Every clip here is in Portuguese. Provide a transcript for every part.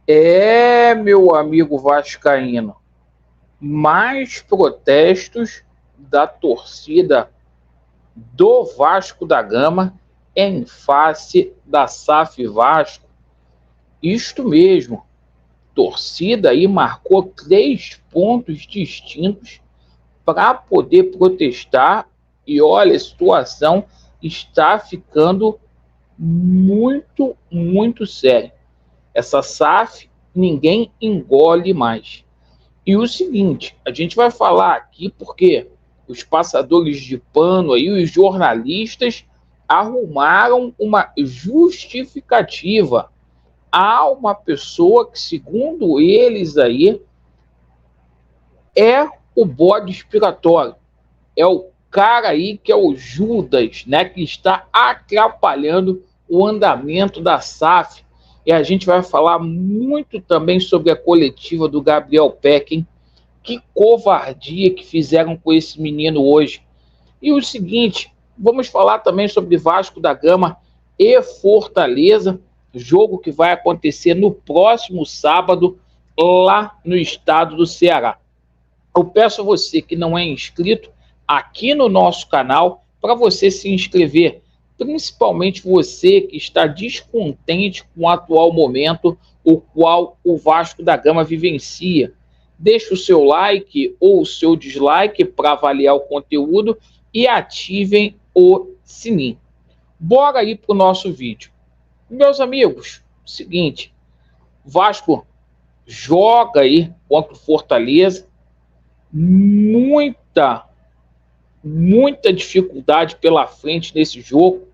Meu amigo vascaíno, mais protestos da torcida do Vasco da Gama em face da SAF Vasco. Isto mesmo, torcida aí marcou 3 pontos distintos para poder protestar e olha, a situação está ficando muito séria. Essa SAF ninguém engole mais. E o seguinte, a gente vai falar aqui porque os passadores de pano aí, os jornalistas arrumaram uma justificativa. Há uma pessoa que, segundo eles aí, é o bode expiatório. É o cara aí que é o Judas, né, que está atrapalhando o andamento da SAF. E a gente vai falar muito também sobre a coletiva do Gabriel Peck, hein? Que covardia que fizeram com esse menino hoje. E o seguinte, vamos falar também sobre Vasco da Gama e Fortaleza, jogo que vai acontecer no próximo sábado, lá no estado do Ceará. Eu peço a você que não é inscrito aqui no nosso canal, para você se inscrever, principalmente você que está descontente com o atual momento, o qual o Vasco da Gama vivencia. Deixe o seu like ou o seu dislike para avaliar o conteúdo e ativem o sininho. Bora aí para o nosso vídeo. Meus amigos, seguinte, Vasco joga aí contra o Fortaleza, muita dificuldade pela frente nesse jogo.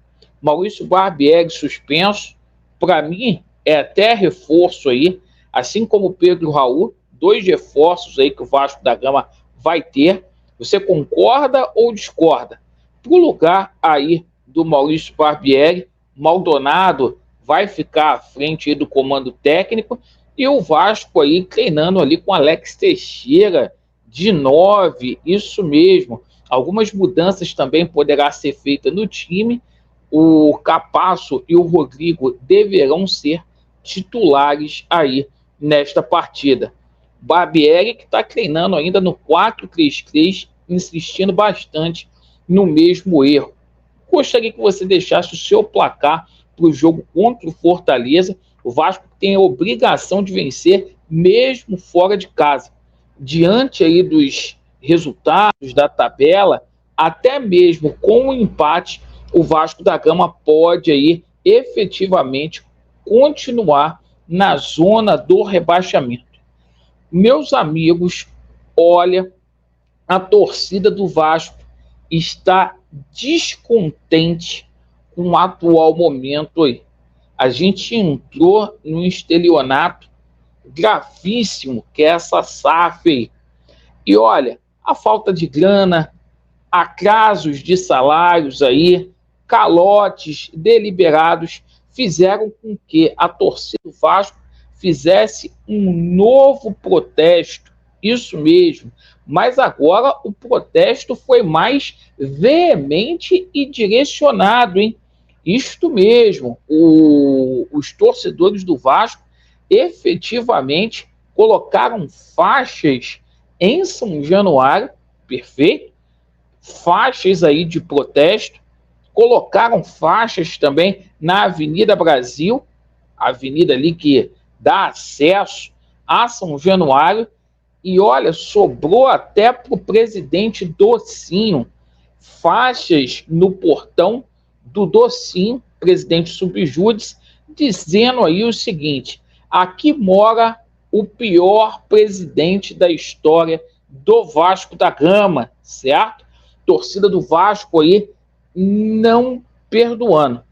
Maurício Barbieri suspenso, para mim é até reforço aí, assim como o Pedro Raul, 2 reforços aí que o Vasco da Gama vai ter. Você concorda ou discorda? Para o lugar aí do Maurício Barbieri, Maldonado vai ficar à frente aí do comando técnico e o Vasco aí treinando ali com Alex Teixeira de 9, isso mesmo. Algumas mudanças também poderá ser feita no time. O Capasso e o Rodrigo deverão ser titulares aí nesta partida. Barbieri que está treinando ainda no 4-3-3, insistindo bastante no mesmo erro. Gostaria que você deixasse o seu placar para o jogo contra o Fortaleza. O Vasco tem a obrigação de vencer mesmo fora de casa. Diante aí dos resultados da tabela, até mesmo com o empate, o Vasco da Gama pode aí efetivamente continuar na zona do rebaixamento. Meus amigos, olha, a torcida do Vasco está descontente com o atual momento aí. A gente entrou num estelionato gravíssimo, que é essa SAF aí. E olha, a falta de grana, atrasos de salários aí, calotes deliberados, fizeram com que a torcida do Vasco fizesse um novo protesto, isso mesmo, mas agora o protesto foi mais veemente e direcionado, hein? Isto mesmo, os torcedores do Vasco efetivamente colocaram faixas em São Januário, perfeito? Faixas aí de protesto, colocaram faixas também na Avenida Brasil, a avenida ali que dá acesso a São Januário, e olha, sobrou até para o presidente Docinho, faixas no portão do Docinho, presidente subjúdice, dizendo aí o seguinte: aqui mora o pior presidente da história do Vasco da Gama, certo? Torcida do Vasco aí não perdoando.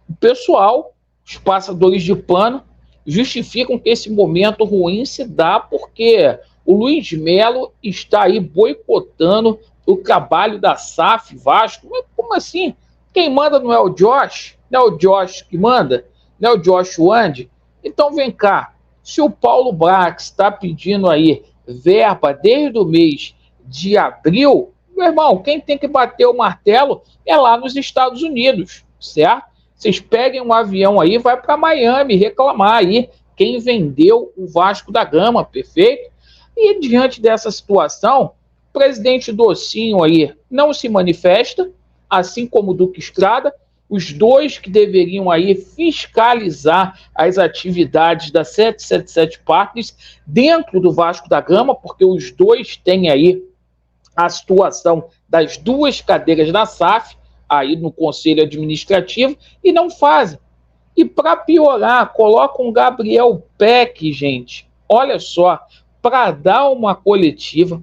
O pessoal, os passadores de pano, justificam que esse momento ruim se dá porque o Luiz Melo está aí boicotando o trabalho da SAF Vasco. Mas como assim? Quem manda não é o Josh? Não é o Josh que manda? Não é o Josh Wand? Então vem cá, se o Paulo Brax está pedindo aí verba desde o mês de abril, meu irmão, quem tem que bater o martelo é lá nos Estados Unidos, certo? Vocês peguem um avião aí, vai para Miami reclamar aí quem vendeu o Vasco da Gama, perfeito? E diante dessa situação, o presidente Docinho aí não se manifesta, assim como o Duque Estrada, os dois que deveriam aí fiscalizar as atividades da 777 Partners dentro do Vasco da Gama, porque os dois têm aí a situação das duas cadeiras da SAF, aí no Conselho Administrativo, e não fazem. E para piorar, colocam um Gabriel Peck, gente, olha só, para dar uma coletiva.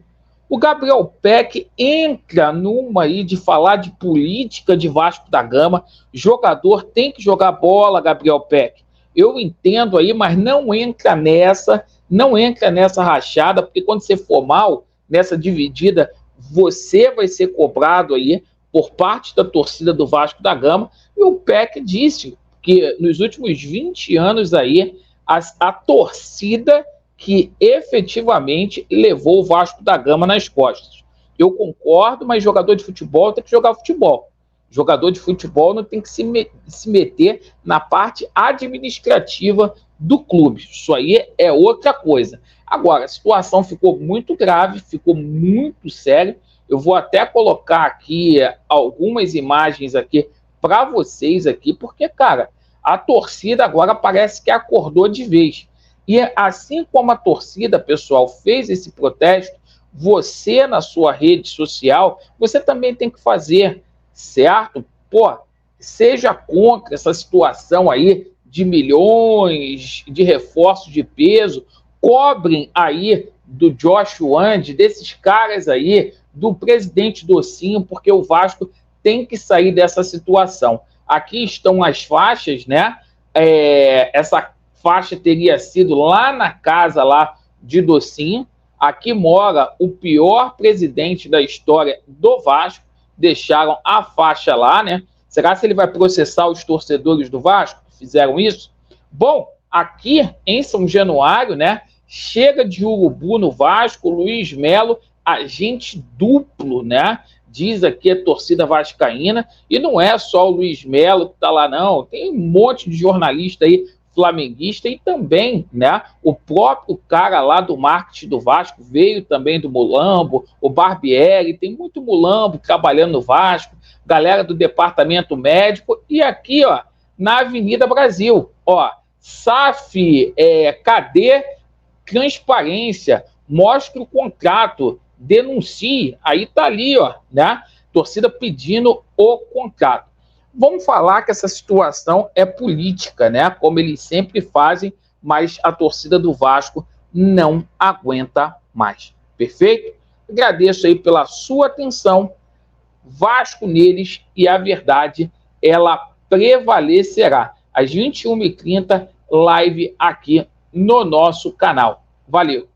O Gabriel Peck entra numa aí de falar de política de Vasco da Gama. Jogador tem que jogar bola, Gabriel Peck. Eu entendo aí, mas não entra nessa rachada, porque quando você for mal nessa dividida, você vai ser cobrado aí por parte da torcida do Vasco da Gama. E o Peck disse que nos últimos 20 anos aí, a torcida que efetivamente levou o Vasco da Gama nas costas. Eu concordo, mas jogador de futebol tem que jogar futebol. Jogador de futebol não tem que se meter na parte administrativa do clube. Isso aí é outra coisa. Agora, a situação ficou muito grave, ficou muito séria. Eu vou até colocar aqui algumas imagens aqui para vocês aqui, porque, cara, a torcida agora parece que acordou de vez. E assim como a torcida, pessoal, fez esse protesto, você na sua rede social, você também tem que fazer, certo? Pô, seja contra essa situação aí de milhões de reforços de peso, cobrem aí do Josh Wand, desses caras aí, do presidente Docinho, porque o Vasco tem que sair dessa situação. Aqui estão as faixas, né? Essa faixa teria sido lá na casa lá de Docinho. Aqui mora o pior presidente da história do Vasco. Deixaram a faixa lá, né? Será que ele vai processar os torcedores do Vasco que fizeram isso? Bom, aqui em São Januário, né? Chega de urubu no Vasco, Luiz Melo, agente duplo, né? Diz aqui a torcida vascaína, e não é só o Luiz Melo que está lá, não. Tem um monte de jornalista aí flamenguista e também, né, o próprio cara lá do marketing do Vasco veio também do Mulambo, o Barbieri, tem muito Mulambo trabalhando no Vasco, galera do departamento médico, e aqui, ó, na Avenida Brasil, ó, SAF, cadê transparência? Mostre o contrato, denuncie, aí tá ali, ó, né, torcida pedindo o contrato. Vamos falar que essa situação é política, né? Como eles sempre fazem, mas a torcida do Vasco não aguenta mais. Perfeito? Agradeço aí pela sua atenção. Vasco neles e a verdade, ela prevalecerá. Às 21h30, live aqui no nosso canal. Valeu!